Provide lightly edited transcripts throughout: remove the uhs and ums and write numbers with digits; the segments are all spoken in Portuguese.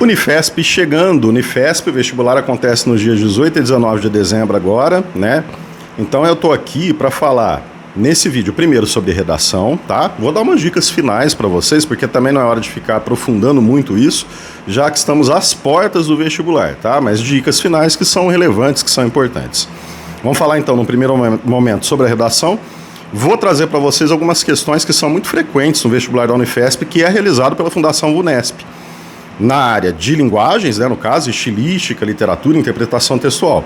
Unifesp chegando, Unifesp, o vestibular acontece nos dias 18 e 19 de dezembro agora, né? Então eu tô aqui para falar nesse vídeo primeiro sobre redação, tá? Vou dar umas dicas finais para vocês, porque também não é hora de ficar aprofundando muito isso, já que estamos às portas do vestibular, tá? Mas dicas finais que são relevantes, que são importantes. Vamos falar então no primeiro momento sobre a redação. Vou trazer para vocês algumas questões que são muito frequentes no vestibular da Unifesp, que é realizado pela Fundação VUNESP, na área de linguagens, né, no caso, estilística, literatura, interpretação textual.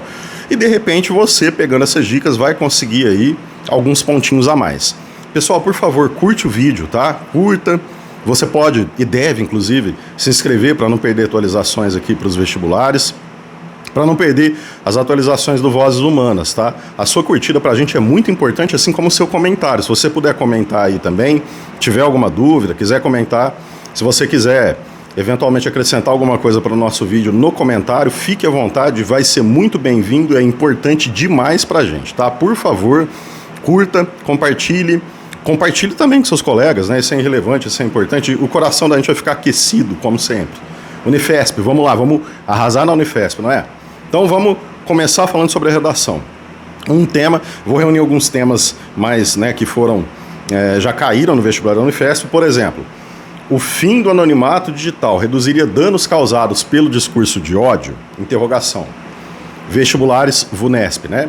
E de repente você, pegando essas dicas, vai conseguir aí alguns pontinhos a mais. Pessoal, por favor, curte o vídeo, tá? Curta. Você pode e deve, inclusive, se inscrever para não perder atualizações aqui para os vestibulares, para não perder as atualizações do Vozes Humanas, tá? A sua curtida para a gente é muito importante, assim como o seu comentário. Se você puder comentar aí também, tiver alguma dúvida, quiser comentar, se você quiser eventualmente acrescentar alguma coisa para o nosso vídeo no comentário, fique à vontade, vai ser muito bem-vindo, é importante demais para a gente, tá? Por favor, curta, compartilhe também com seus colegas, né? Isso é irrelevante, isso é importante, o coração da gente vai ficar aquecido, como sempre. Unifesp, vamos lá, vamos arrasar na Unifesp, não é? Então vamos começar falando sobre a redação. Um tema, vou reunir alguns temas mais, né, que foram, já caíram no vestibular da Unifesp, por exemplo, o fim do anonimato digital reduziria danos causados pelo discurso de ódio? Interrogação. Vestibulares VUNESP, né?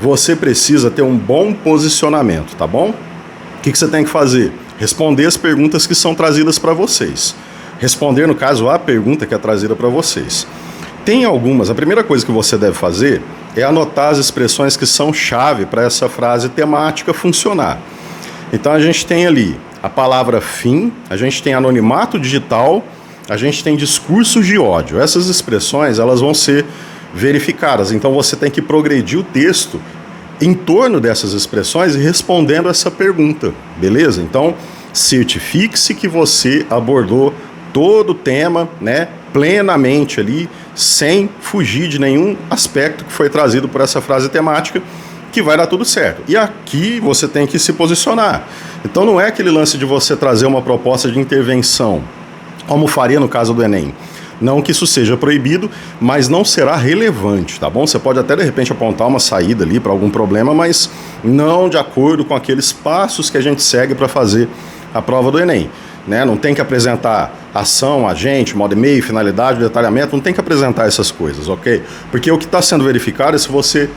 Você precisa ter um bom posicionamento, tá bom? O que você tem que fazer? Responder as perguntas que são trazidas para vocês. Responder, no caso, a pergunta que é trazida para vocês. Tem algumas, a primeira coisa que você deve fazer é anotar as expressões que são chave para essa frase temática funcionar. Então a gente tem ali a palavra fim, a gente tem anonimato digital, a gente tem discursos de ódio. Essas expressões, elas vão ser verificadas. Então você tem que progredir o texto em torno dessas expressões e respondendo essa pergunta, beleza? Então certifique-se que você abordou todo o tema, né, plenamente ali, sem fugir de nenhum aspecto que foi trazido por essa frase temática, que vai dar tudo certo. E aqui você tem que se posicionar. Então não é aquele lance de você trazer uma proposta de intervenção, como faria no caso do Enem. Não que isso seja proibido, mas não será relevante, tá bom? Você pode até de repente apontar uma saída ali para algum problema, mas não de acordo com aqueles passos que a gente segue para fazer a prova do Enem. Né? Não tem que apresentar ação, agente, modo e meio, finalidade, detalhamento, não tem que apresentar essas coisas, ok? Porque o que está sendo verificado é se você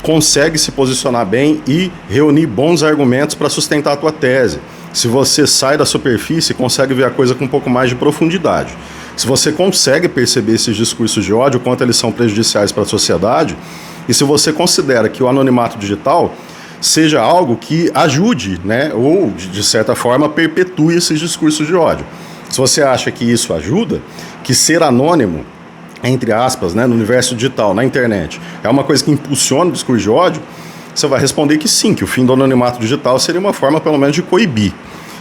consegue se posicionar bem e reunir bons argumentos para sustentar a tua tese. Se você sai da superfície, consegue ver a coisa com um pouco mais de profundidade. Se você consegue perceber esses discursos de ódio, quanto eles são prejudiciais para a sociedade, e se você considera que o anonimato digital seja algo que ajude, né, ou de certa forma perpetue esses discursos de ódio. Se você acha que isso ajuda, que ser anônimo, entre aspas, né, no universo digital, na internet, é uma coisa que impulsiona o discurso de ódio, você vai responder que sim, que o fim do anonimato digital seria uma forma, pelo menos, de coibir.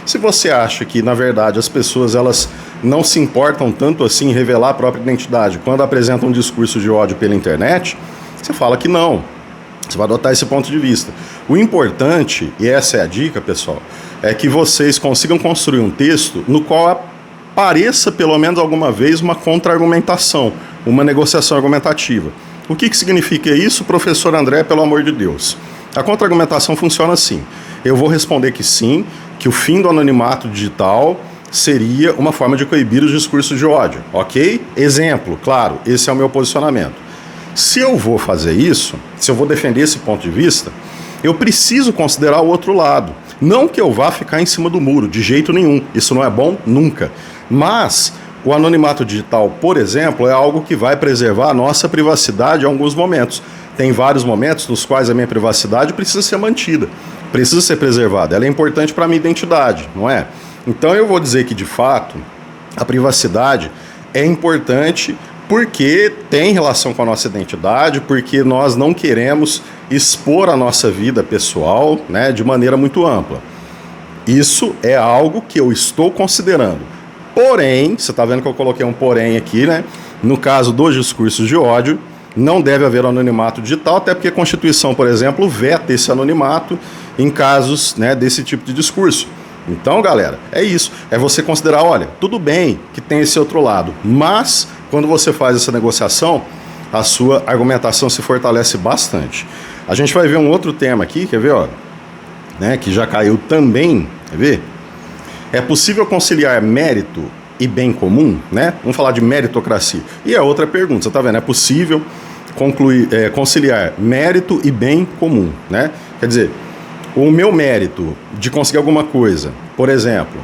Se você acha que, na verdade, as pessoas elas não se importam tanto assim em revelar a própria identidade quando apresentam um discurso de ódio pela internet, você fala que não. Você vai adotar esse ponto de vista. O importante, e essa é a dica, pessoal, é que vocês consigam construir um texto no qual apareça pelo menos alguma vez uma contra-argumentação, uma negociação argumentativa. O que significa isso, professor André, pelo amor de Deus? A contra-argumentação funciona assim. Eu vou responder que sim, que o fim do anonimato digital seria uma forma de coibir os discursos de ódio, ok? Exemplo, claro, esse é o meu posicionamento. Se eu vou fazer isso, se eu vou defender esse ponto de vista, eu preciso considerar o outro lado. Não que eu vá ficar em cima do muro, de jeito nenhum. Isso não é bom nunca. Mas o anonimato digital, por exemplo, é algo que vai preservar a nossa privacidade em alguns momentos. Tem vários momentos nos quais a minha privacidade precisa ser mantida, precisa ser preservada. Ela é importante para a minha identidade, não é? Então eu vou dizer que, de fato, a privacidade é importante porque tem relação com a nossa identidade, porque nós não queremos expor a nossa vida pessoal, né, de maneira muito ampla. Isso é algo que eu estou considerando. Porém, você está vendo que eu coloquei um porém aqui, né? No caso dos discursos de ódio, não deve haver anonimato digital, até porque a Constituição, por exemplo, veta esse anonimato em casos, né, desse tipo de discurso. Então, galera, é isso. É você considerar, olha, tudo bem que tem esse outro lado, mas quando você faz essa negociação, a sua argumentação se fortalece bastante. A gente vai ver um outro tema aqui, quer ver, ó, né, que já caiu também, quer ver? É possível conciliar mérito e bem comum, né? Vamos falar de meritocracia. E a outra pergunta, você está vendo, é possível conciliar mérito e bem comum, né? Quer dizer, o meu mérito de conseguir alguma coisa, por exemplo,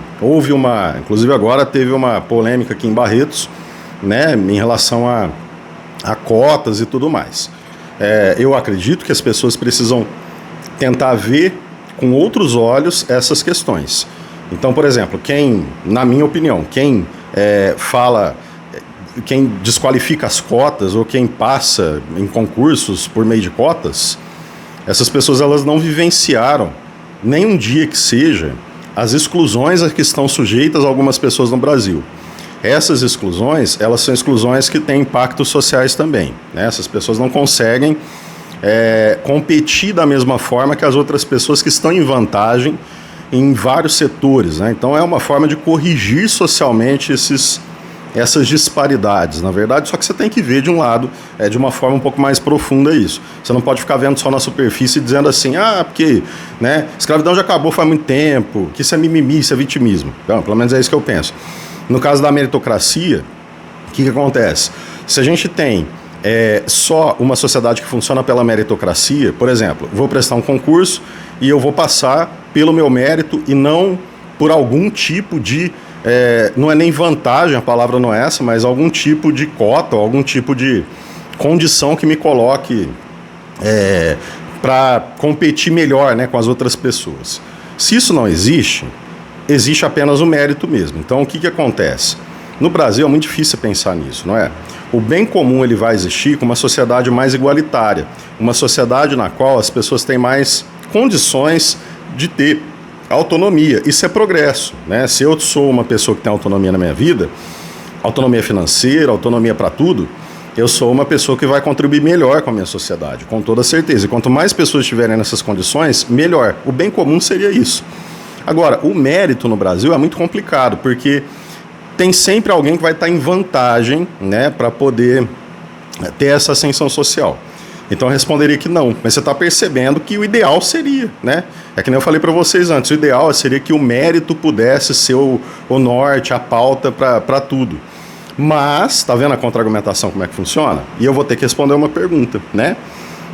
inclusive agora teve uma polêmica aqui em Barretos, né, em relação a cotas e tudo mais. Eu acredito que as pessoas precisam tentar ver com outros olhos essas questões. Então, por exemplo, na minha opinião, quem desqualifica as cotas ou quem passa em concursos por meio de cotas, essas pessoas elas não vivenciaram nem um dia que seja as exclusões a que estão sujeitas algumas pessoas no Brasil. Essas exclusões, elas são exclusões que têm impactos sociais também, né? Essas pessoas não conseguem competir da mesma forma que as outras pessoas que estão em vantagem em vários setores, né? Então é uma forma de corrigir socialmente essas disparidades, na verdade, só que você tem que ver de um lado, de uma forma um pouco mais profunda isso. Você não pode ficar vendo só na superfície e dizendo assim, porque, né, escravidão já acabou faz muito tempo, que isso é mimimi, isso é vitimismo. Então, pelo menos é isso que eu penso. No caso da meritocracia, o que acontece? Se a gente tem só uma sociedade que funciona pela meritocracia, por exemplo, vou prestar um concurso e eu vou passar pelo meu mérito e não por algum tipo de não é nem vantagem, a palavra não é essa, mas algum tipo de cota, algum tipo de condição que me coloque para competir melhor, né, com as outras pessoas. Se isso não existe, existe apenas o mérito mesmo. Então, o que acontece? No Brasil é muito difícil pensar nisso, não é? O bem comum ele vai existir com uma sociedade mais igualitária, uma sociedade na qual as pessoas têm mais condições de ter autonomia. Isso é progresso, né? Se eu sou uma pessoa que tem autonomia na minha vida, autonomia financeira, autonomia para tudo, eu sou uma pessoa que vai contribuir melhor com a minha sociedade, com toda certeza. E quanto mais pessoas estiverem nessas condições, melhor. O bem comum seria isso. Agora, o mérito no Brasil é muito complicado, porque tem sempre alguém que vai estar em vantagem, né, para poder ter essa ascensão social. Então eu responderia que não, mas você está percebendo que o ideal seria, né? É que nem eu falei para vocês antes, o ideal seria que o mérito pudesse ser o norte, a pauta para tudo. Mas, está vendo a contra-argumentação como é que funciona? E eu vou ter que responder uma pergunta, né?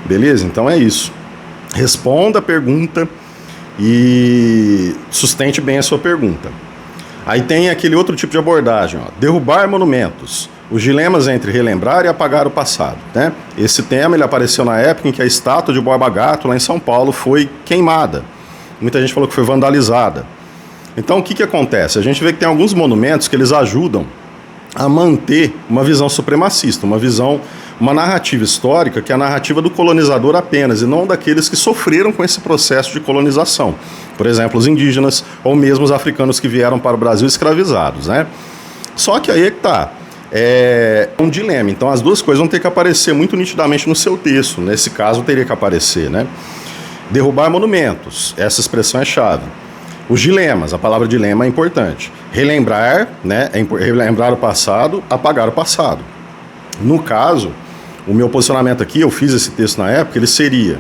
Beleza? Então é isso. Responda a pergunta e sustente bem a sua pergunta. Aí tem aquele outro tipo de abordagem, ó, derrubar monumentos. Os dilemas entre relembrar e apagar o passado, né? Esse tema ele apareceu na época em que a estátua de Borba Gato, lá em São Paulo, foi queimada. Muita gente falou que foi vandalizada. Então, o que acontece? A gente vê que tem alguns monumentos que eles ajudam a manter uma visão supremacista, uma narrativa histórica que é a narrativa do colonizador apenas, e não daqueles que sofreram com esse processo de colonização. Por exemplo, os indígenas ou mesmo os africanos que vieram para o Brasil escravizados, né? Só que aí é que tá. É um dilema. Então as duas coisas vão ter que aparecer muito nitidamente no seu texto. Nesse caso teria que aparecer, né? Derrubar monumentos, essa expressão é chave. Os dilemas, a palavra dilema é importante. Relembrar, né? Relembrar o passado, apagar o passado. No caso, o meu posicionamento aqui, eu fiz esse texto na época, ele seria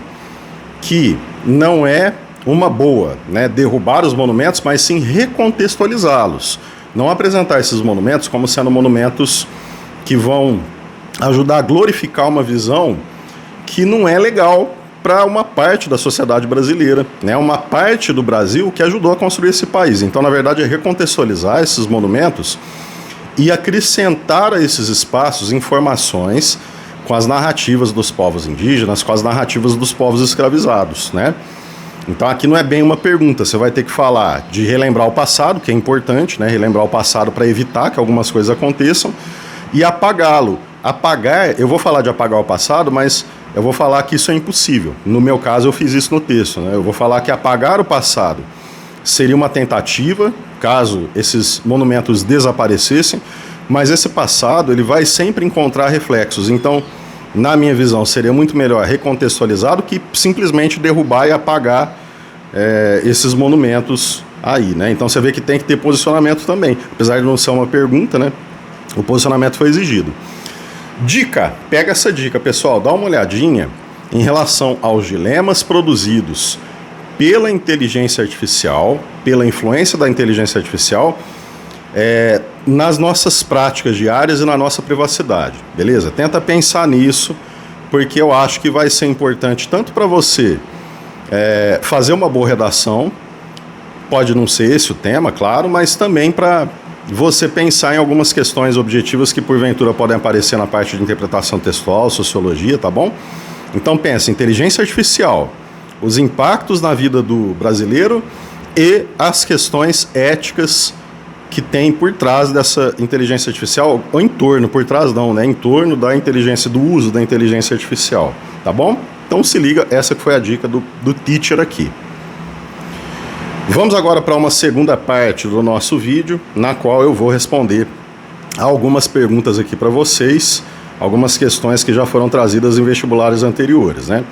que não é uma boa, né, derrubar os monumentos, mas sim recontextualizá-los. Não apresentar esses monumentos como sendo monumentos que vão ajudar a glorificar uma visão que não é legal para uma parte da sociedade brasileira, né? Uma parte do Brasil que ajudou a construir esse país. Então, na verdade, é recontextualizar esses monumentos e acrescentar a esses espaços informações com as narrativas dos povos indígenas, com as narrativas dos povos escravizados, né? Então aqui não é bem uma pergunta, você vai ter que falar de relembrar o passado, que é importante, né? Relembrar o passado para evitar que algumas coisas aconteçam, e apagá-lo. Apagar, eu vou falar de apagar o passado, mas eu vou falar que isso é impossível. No meu caso eu fiz isso no texto, né? Eu vou falar que apagar o passado seria uma tentativa, caso esses monumentos desaparecessem, mas esse passado ele vai sempre encontrar reflexos. Então, na minha visão, seria muito melhor recontextualizar do que simplesmente derrubar e apagar esses monumentos aí, né? Então você vê que tem que ter posicionamento também. Apesar de não ser uma pergunta, né? O posicionamento foi exigido. Dica, pega essa dica, pessoal, dá uma olhadinha em relação aos dilemas produzidos pela inteligência artificial, pela influência da inteligência artificial, nas nossas práticas diárias e na nossa privacidade, beleza? Tenta pensar nisso, porque eu acho que vai ser importante tanto para você fazer uma boa redação, pode não ser esse o tema, claro, mas também para você pensar em algumas questões objetivas que porventura podem aparecer na parte de interpretação textual, sociologia, tá bom? Então pensa, inteligência artificial, os impactos na vida do brasileiro e as questões éticas que tem por trás dessa inteligência artificial, ou em torno, por trás não, né? Em torno da inteligência, do uso da inteligência artificial, tá bom? Então se liga, essa que foi a dica do teacher aqui. Vamos agora para uma segunda parte do nosso vídeo, na qual eu vou responder algumas perguntas aqui para vocês, algumas questões que já foram trazidas em vestibulares anteriores, né?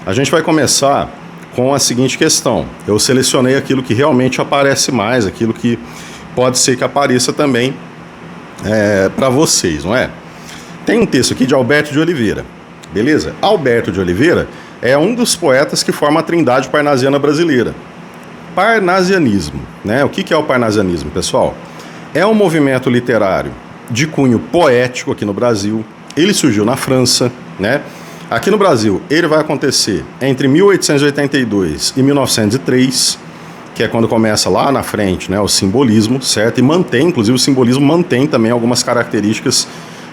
A gente vai começar com a seguinte questão. Eu selecionei aquilo que realmente aparece mais, aquilo que pode ser que apareça também para vocês, não é? Tem um texto aqui de Alberto de Oliveira, beleza? Alberto de Oliveira é um dos poetas que forma a trindade parnasiana brasileira. Parnasianismo, né? O que é o parnasianismo, pessoal? É um movimento literário de cunho poético aqui no Brasil. Ele surgiu na França, né? Aqui no Brasil, ele vai acontecer entre 1882 e 1903, que é quando começa lá na frente, né, o simbolismo, certo? E mantém, inclusive o simbolismo mantém também algumas características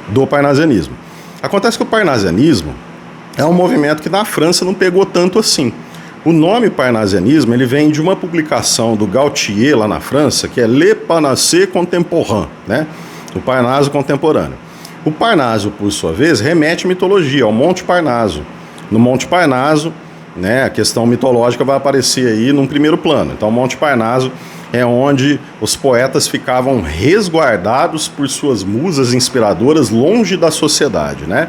do parnasianismo. Acontece que o parnasianismo é um movimento que na França não pegou tanto assim. O nome parnasianismo, ele vem de uma publicação do Gautier lá na França, que é Le Parnasse Contemporain, né? O Parnaso contemporâneo. O Parnaso, por sua vez, remete à mitologia, ao Monte Parnaso. No Monte Parnaso, né, a questão mitológica vai aparecer aí num primeiro plano. Então, o Monte Parnaso é onde os poetas ficavam resguardados por suas musas inspiradoras longe da sociedade, né?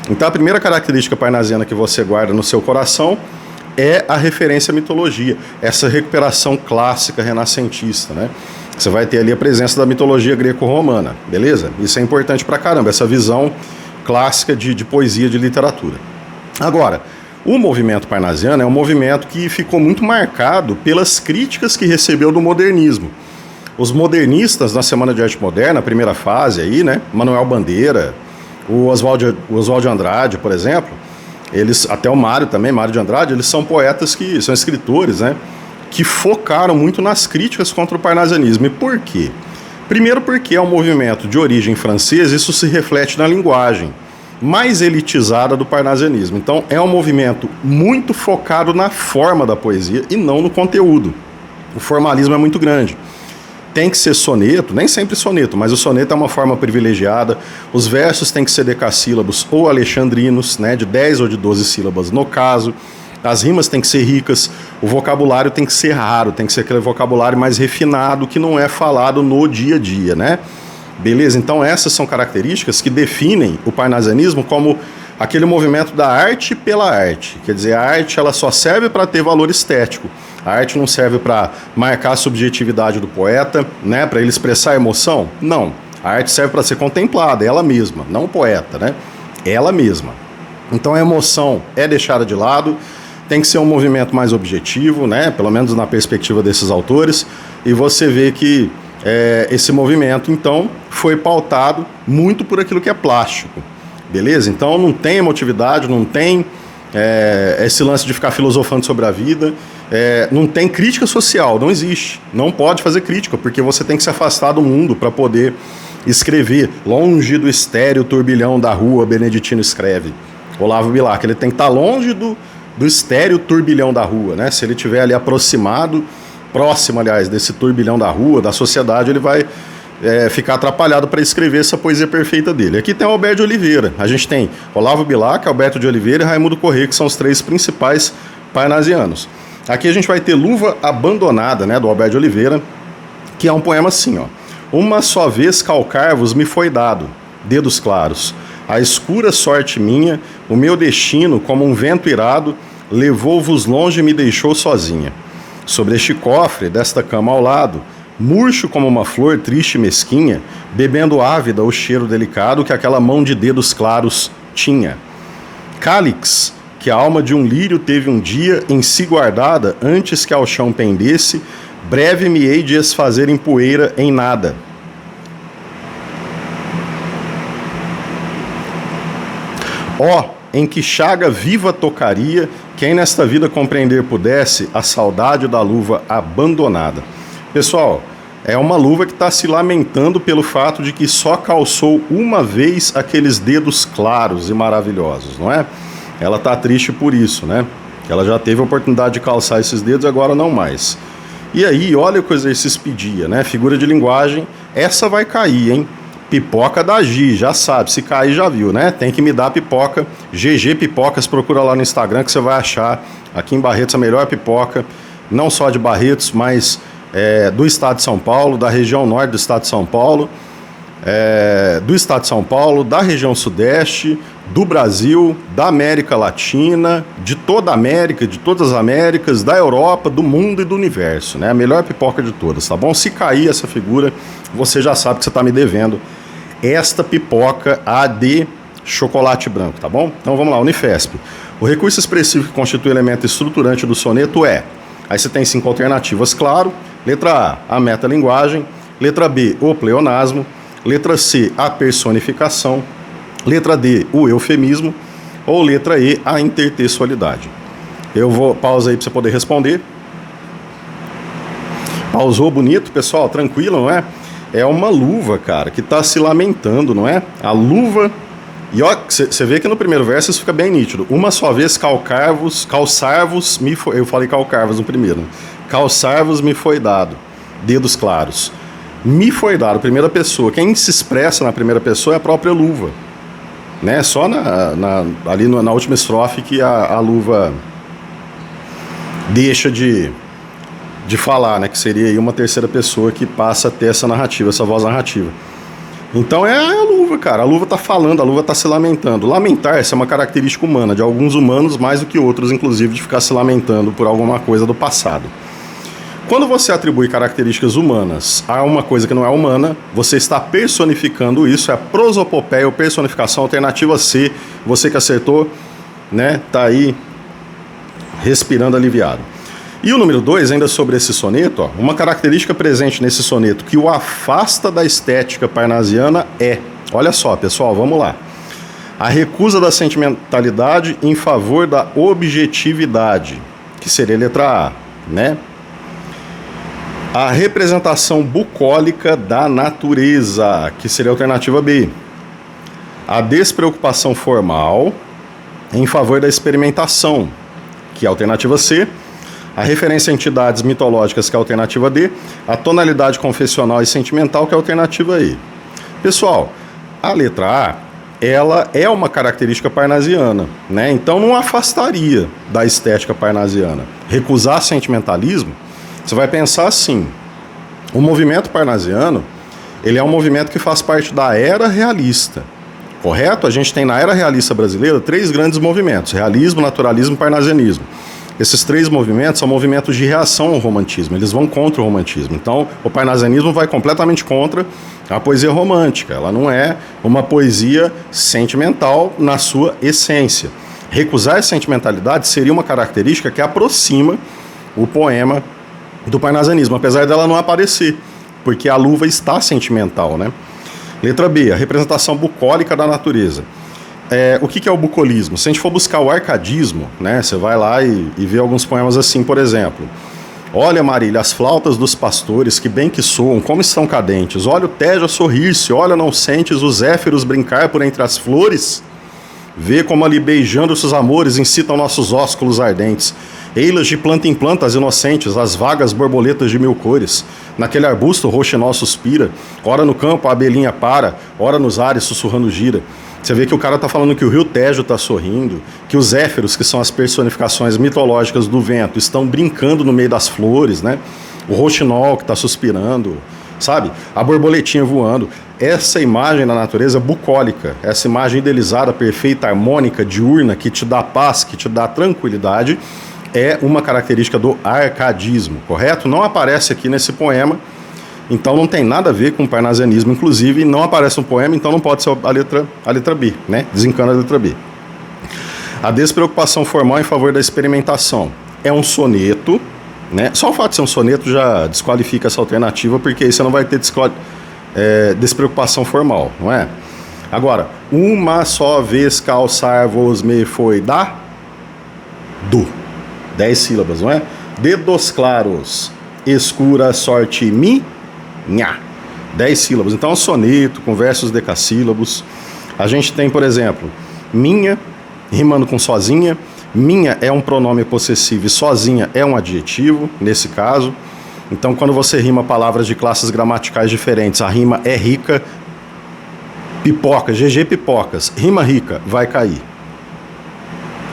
Então, a primeira característica parnasiana que você guarda no seu coração é a referência à mitologia, essa recuperação clássica renascentista, né? Você vai ter ali a presença da mitologia greco-romana, beleza? Isso é importante pra caramba, essa visão clássica de poesia, de literatura. Agora, o movimento parnasiano é um movimento que ficou muito marcado pelas críticas que recebeu do modernismo. Os modernistas na Semana de Arte Moderna, a primeira fase aí, né? Manuel Bandeira, o Oswald de Andrade, por exemplo, eles, até o Mário também, Mário de Andrade, eles são poetas que são escritores, né, que focaram muito nas críticas contra o parnasianismo. E por quê? Primeiro porque é um movimento de origem francesa, isso se reflete na linguagem mais elitizada do parnasianismo. Então é um movimento muito focado na forma da poesia e não no conteúdo. O formalismo é muito grande. Tem que ser soneto, nem sempre soneto, mas o soneto é uma forma privilegiada. Os versos têm que ser decassílabos ou alexandrinos, né, de 10 ou de 12 sílabas no caso. As rimas têm que ser ricas, o vocabulário tem que ser raro, tem que ser aquele vocabulário mais refinado que não é falado no dia a dia, né? Beleza? Então essas são características que definem o parnasianismo como aquele movimento da arte pela arte. Quer dizer, a arte ela só serve para ter valor estético. A arte não serve para marcar a subjetividade do poeta, né, para ele expressar emoção? Não. A arte serve para ser contemplada, ela mesma, não o poeta, né? Ela mesma. Então a emoção é deixada de lado, tem que ser um movimento mais objetivo, né, pelo menos na perspectiva desses autores, e você vê que esse movimento, então, foi pautado muito por aquilo que é plástico, beleza? Então não tem emotividade, não tem esse lance de ficar filosofando sobre a vida, não tem crítica social, não existe, não pode fazer crítica, porque você tem que se afastar do mundo para poder escrever. Longe do estéreo turbilhão da rua, Beneditino escreve, Olavo Bilac, ele tem que estar longe do estéreo turbilhão da rua, né? Se ele estiver ali próximo, aliás, desse turbilhão da rua, da sociedade, ele vai ficar atrapalhado para escrever essa poesia perfeita dele. Aqui tem o Alberto de Oliveira, a gente tem Olavo Bilac, Alberto de Oliveira e Raimundo Corrêa, que são os três principais parnasianos. Aqui a gente vai ter Luva Abandonada, né, do Alberto de Oliveira, que é um poema assim, ó. Uma só vez calcar-vos me foi dado, dedos claros, a escura sorte minha, o meu destino, como um vento irado, levou-vos longe e me deixou sozinha. Sobre este cofre, desta cama ao lado, Murcho como uma flor triste e mesquinha, bebendo ávida o cheiro delicado que aquela mão de dedos claros tinha. Cálix, que a alma de um lírio teve um dia em si guardada antes que ao chão pendesse, breve me hei de esfazer em poeira em nada. Ó, em que chaga viva tocaria, quem nesta vida compreender pudesse a saudade da luva abandonada. Pessoal, é uma luva que está se lamentando pelo fato de que só calçou uma vez aqueles dedos claros e maravilhosos, não é? Ela está triste por isso, né? Ela já teve a oportunidade de calçar esses dedos, agora não mais. E aí, olha o que o exercício pedia, né? Figura de linguagem, essa vai cair, hein? Pipoca da Gi, já sabe, se cair já viu, né? Tem que me dar pipoca, GG Pipocas, procura lá no Instagram que você vai achar aqui em Barretos a melhor pipoca, não só de Barretos, mas do estado de São Paulo, da região norte do estado de São Paulo, do estado de São Paulo, da região sudeste, do Brasil, da América Latina, de toda a América, de todas as Américas, da Europa, do mundo e do universo, né? A melhor pipoca de todas, tá bom? Se cair essa figura, você já sabe que você está me devendo esta pipoca, a de chocolate branco, tá bom? Então vamos lá, Unifesp. O recurso expressivo que constitui o elemento estruturante do soneto é... Aí você tem 5 alternativas, claro. Letra A, a metalinguagem. Letra B, o pleonasmo. Letra C, a personificação. Letra D, o eufemismo. Ou letra E, a intertextualidade. Eu vou... Pausa aí para você poder responder. Pausou bonito, pessoal? Tranquilo, não é? É uma luva, cara, que está se lamentando, não é? A luva... E ó, você vê que no primeiro verso isso fica bem nítido. Uma só vez calçar-vos me foi... Eu falei calcar-vos no primeiro. Calçar-vos me foi dado. Dedos claros. Me foi dado, primeira pessoa. Quem se expressa na primeira pessoa é a própria luva. Né? Só ali na última estrofe que a luva deixa de falar, né? Que seria aí uma terceira pessoa que passa a ter essa narrativa, essa voz narrativa. Então é a luva, cara. A luva tá falando, a luva tá se lamentando. Lamentar, essa é uma característica humana, de alguns humanos mais do que outros, inclusive, de ficar se lamentando por alguma coisa do passado. Quando você atribui características humanas a uma coisa que não é humana, você está personificando isso, é a prosopopeia ou personificação, alternativa C. Você que acertou, né, tá aí respirando aliviado. E o número 2, ainda sobre esse soneto, ó, uma característica presente nesse soneto que o afasta da estética parnasiana é, olha só, pessoal, vamos lá, a recusa da sentimentalidade em favor da objetividade, que seria a letra A, né? A representação bucólica da natureza, que seria a alternativa B. A despreocupação formal em favor da experimentação, que é a alternativa C. A referência a entidades mitológicas, que é a alternativa D. A tonalidade confessional e sentimental, que é a alternativa E. Pessoal, a letra A, ela é uma característica parnasiana, né? Então não afastaria da estética parnasiana. Recusar sentimentalismo, você vai pensar assim, o movimento parnasiano, ele é um movimento que faz parte da era realista, correto? A gente tem na era realista brasileira 3 grandes movimentos, realismo, naturalismo e parnasianismo. Esses 3 movimentos são movimentos de reação ao romantismo, eles vão contra o romantismo. Então, o parnasianismo vai completamente contra a poesia romântica, ela não é uma poesia sentimental na sua essência. Recusar essa sentimentalidade seria uma característica que aproxima o poema do parnasianismo, apesar dela não aparecer, porque a luva está sentimental, né? Letra B, a representação bucólica da natureza. O que é o bucolismo? Se a gente for buscar o arcadismo, né, você vai lá e vê alguns poemas assim, por exemplo. Olha, Marília, as flautas dos pastores, que bem que soam, como estão cadentes. Olha o Tejo a sorrir-se, olha, não sentes os zéfiros brincar por entre as flores? Vê como ali beijando seus amores incitam nossos ósculos ardentes. Eilas de planta em planta as inocentes, as vagas borboletas de 1000 cores. Naquele arbusto o roxinol suspira, ora no campo a abelhinha para, ora nos ares sussurrando gira. Você vê que o cara tá falando que o rio Tejo tá sorrindo, que os zéfiros, que são as personificações mitológicas do vento, estão brincando no meio das flores, né? O roxinol que tá suspirando, sabe? A borboletinha voando. Essa imagem da natureza bucólica, essa imagem idealizada, perfeita, harmônica, diurna, que te dá paz, que te dá tranquilidade, é uma característica do arcadismo, correto? Não aparece aqui nesse poema, Então não tem nada a ver com o parnasianismo, inclusive não aparece no poema, então não pode ser a letra B, né? Desencana a letra B. A despreocupação formal em favor da experimentação é um soneto, né? Só o fato de ser um soneto já desqualifica essa alternativa, porque aí você não vai ter despreocupação formal, não é? Agora, uma só vez calçar-vos me foi da do. 10 sílabas, não é? Dedos claros, escura sorte minha. 10 sílabas. Então é um soneto com versos decassílabos. A gente tem, por exemplo, minha, rimando com sozinha. Minha é um pronome possessivo e sozinha é um adjetivo, nesse caso. Então, quando você rima palavras de classes gramaticais diferentes, a rima é rica. Pipoca, GG pipocas, rima rica, vai cair.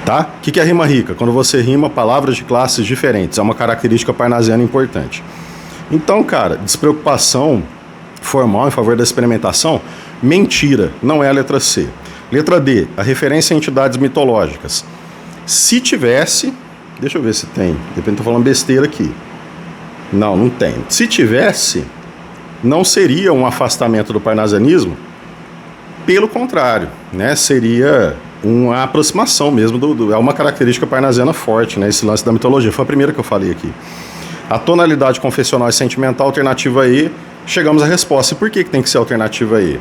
Tá? O que é rima rica? Quando você rima palavras de classes diferentes. É uma característica parnasiana importante. Então, cara, despreocupação formal em favor da experimentação, mentira, não é a letra C. Letra D, a referência a entidades mitológicas. Se tivesse, deixa eu ver se tem, de repente estou falando besteira aqui. Não tem. Se tivesse, não seria um afastamento do parnasianismo, pelo contrário, né? Seria uma aproximação mesmo, é uma característica parnasiana forte, né? Esse lance da mitologia, foi a primeira que eu falei aqui. A tonalidade confessional e sentimental, alternativa E, chegamos à resposta. E por que tem que ser alternativa E?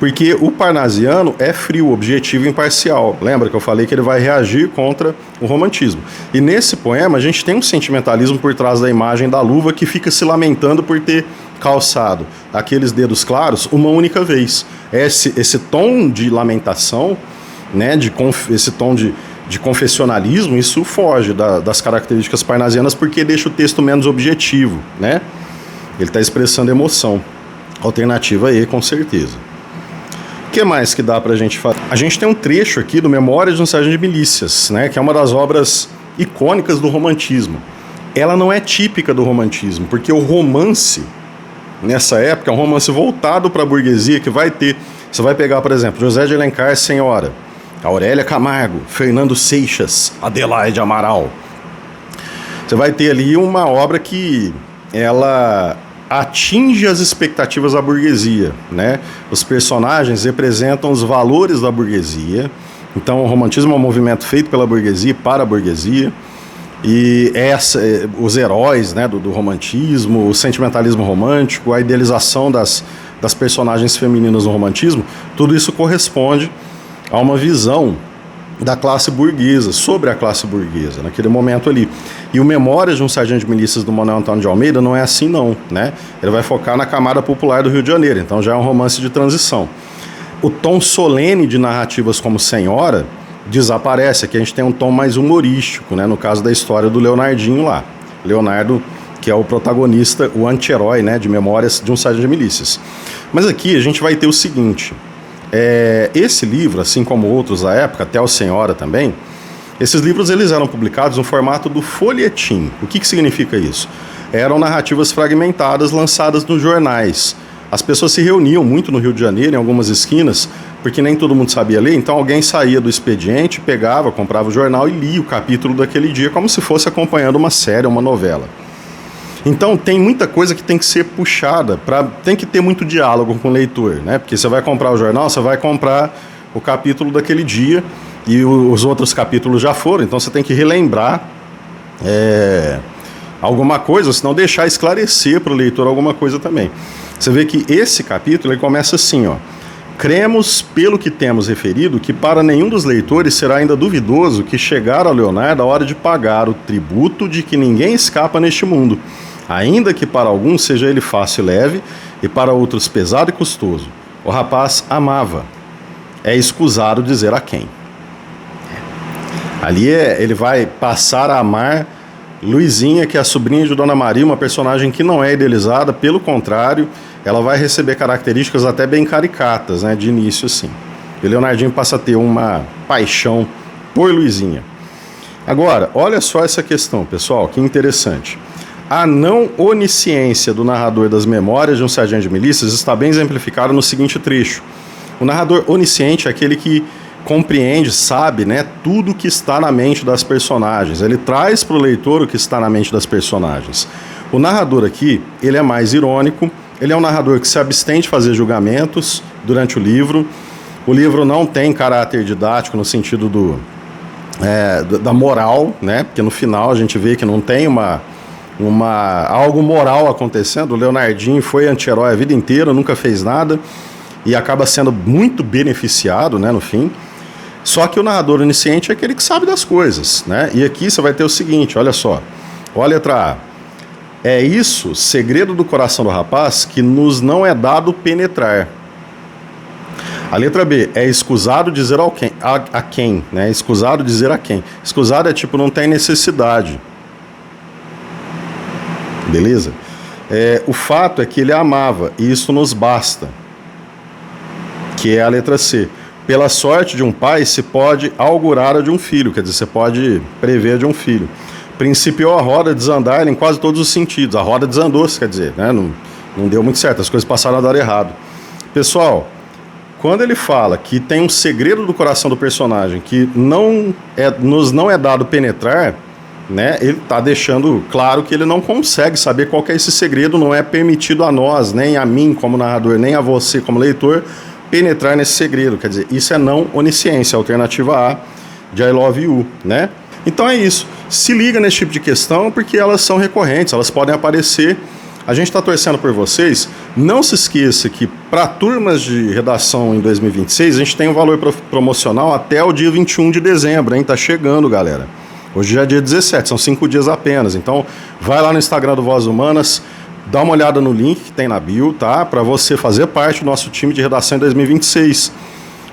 Porque o parnasiano é frio, objetivo e imparcial. Lembra que eu falei que ele vai reagir contra o romantismo. E nesse poema a gente tem um sentimentalismo por trás da imagem da luva que fica se lamentando por ter calçado aqueles dedos claros uma única vez. Esse tom de lamentação, né, esse tom de confessionalismo, isso foge das características parnasianas porque deixa o texto menos objetivo, né? Ele está expressando emoção. Alternativa E, com certeza. O que mais que dá pra gente fazer? A gente tem um trecho aqui do Memórias de um Sargento de Milícias, né, que é uma das obras icônicas do romantismo. Ela não é típica do romantismo, porque o romance, nessa época, é um romance voltado para a burguesia, que vai ter... Você vai pegar, por exemplo, José de Alencar, Senhora, Aurélia Camargo, Fernando Seixas, Adelaide Amaral. Você vai ter ali uma obra que ela atinge as expectativas da burguesia, né? Os personagens representam os valores da burguesia. Então, o romantismo é um movimento feito pela burguesia para a burguesia. E os heróis, né, do romantismo, o sentimentalismo romântico, a idealização das personagens femininas no romantismo, tudo isso corresponde a uma visão da classe burguesa, sobre a classe burguesa, naquele momento ali. E o Memórias de um Sargento de Milícias do Manuel Antônio de Almeida não é assim não, né? Ele vai focar na camada popular do Rio de Janeiro, então já é um romance de transição. O tom solene de narrativas como Senhora desaparece, aqui a gente tem um tom mais humorístico, né? No caso da história do Leonardinho lá. Leonardo, que é o protagonista, o anti-herói, né? De Memórias de um Sargento de Milícias. Mas aqui a gente vai ter o seguinte... esse livro, assim como outros da época, até o Senhora também, esses livros eles eram publicados no formato do folhetim. O que significa isso? Eram narrativas fragmentadas lançadas nos jornais. As pessoas se reuniam muito no Rio de Janeiro, em algumas esquinas, porque nem todo mundo sabia ler, então alguém saía do expediente, pegava, comprava o jornal e lia o capítulo daquele dia, como se fosse acompanhando uma série, uma novela. Então tem muita coisa que tem que ser puxada, tem que ter muito diálogo com o leitor, né? Porque você vai comprar o jornal, você vai comprar o capítulo daquele dia e os outros capítulos já foram, então você tem que relembrar alguma coisa, senão deixar esclarecer para o leitor alguma coisa também. Você vê que esse capítulo ele começa assim, ó: cremos, pelo que temos referido, que para nenhum dos leitores será ainda duvidoso que chegar a Leonardo a hora de pagar o tributo de que ninguém escapa neste mundo, ainda que para alguns seja ele fácil e leve, e para outros pesado e custoso. O rapaz amava. É escusado dizer a quem. Ali ele vai passar a amar Luizinha, que é a sobrinha de Dona Maria, uma personagem que não é idealizada, pelo contrário, ela vai receber características até bem caricatas, né, de início assim. E Leonardinho passa a ter uma paixão por Luizinha. Agora, olha só essa questão, pessoal, que interessante. A não onisciência do narrador das Memórias de um Sargento de Milícias está bem exemplificada no seguinte trecho. O narrador onisciente é aquele que compreende, sabe, né, tudo que está na mente das personagens. Ele traz para o leitor o que está na mente das personagens. O narrador aqui, ele é mais irônico, Ele é um narrador que se abstém de fazer julgamentos durante o livro. O livro não tem caráter didático no sentido da moral, né? Porque no final a gente vê que não tem algo moral acontecendo. O Leonardinho foi anti-herói a vida inteira, nunca fez nada e acaba sendo muito beneficiado, né, no fim. Só que o narrador onisciente é aquele que sabe das coisas, né? E aqui você vai ter o seguinte, olha só. Olha a letra A. É isso, segredo do coração do rapaz, que nos não é dado penetrar. A letra B, é escusado dizer a quem, né? Escusado dizer a quem. Escusado é tipo, não tem necessidade. Beleza? O fato é que ele a amava, e isso nos basta. Que é a letra C. Pela sorte de um pai, se pode augurar a de um filho, quer dizer, você pode prever de um filho. Principiou a roda desandar em quase todos os sentidos. A roda desandou, quer dizer, né? Não deu muito certo, as coisas passaram a dar errado. Pessoal, quando ele fala que tem um segredo do coração do personagem que nos não é dado penetrar, né? Ele está deixando claro que ele não consegue saber qual que é esse segredo, não é permitido a nós, nem a mim como narrador, nem a você como leitor, penetrar nesse segredo. Quer dizer, isso é não onisciência, alternativa A de I Love You, né? Então é isso. Se liga nesse tipo de questão porque elas são recorrentes, elas podem aparecer. A gente está torcendo por vocês. Não se esqueça que para turmas de redação em 2026, a gente tem um valor promocional até o dia 21 de dezembro, hein? Tá chegando, galera. Hoje já é dia 17, são 5 dias apenas. Então, vai lá no Instagram do Voz Humanas, dá uma olhada no link que tem na bio, tá? Para você fazer parte do nosso time de redação em 2026.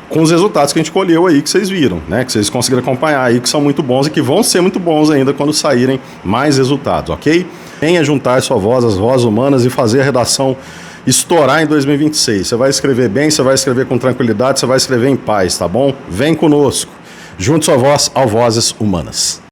Com os resultados que a gente colheu aí, que vocês viram, né? Que vocês conseguiram acompanhar aí, que são muito bons e que vão ser muito bons ainda quando saírem mais resultados, ok? Venha juntar sua voz às vozes humanas e fazer a redação estourar em 2026. Você vai escrever bem, você vai escrever com tranquilidade, você vai escrever em paz, tá bom? Vem conosco. Junte sua voz ao Vozes Humanas.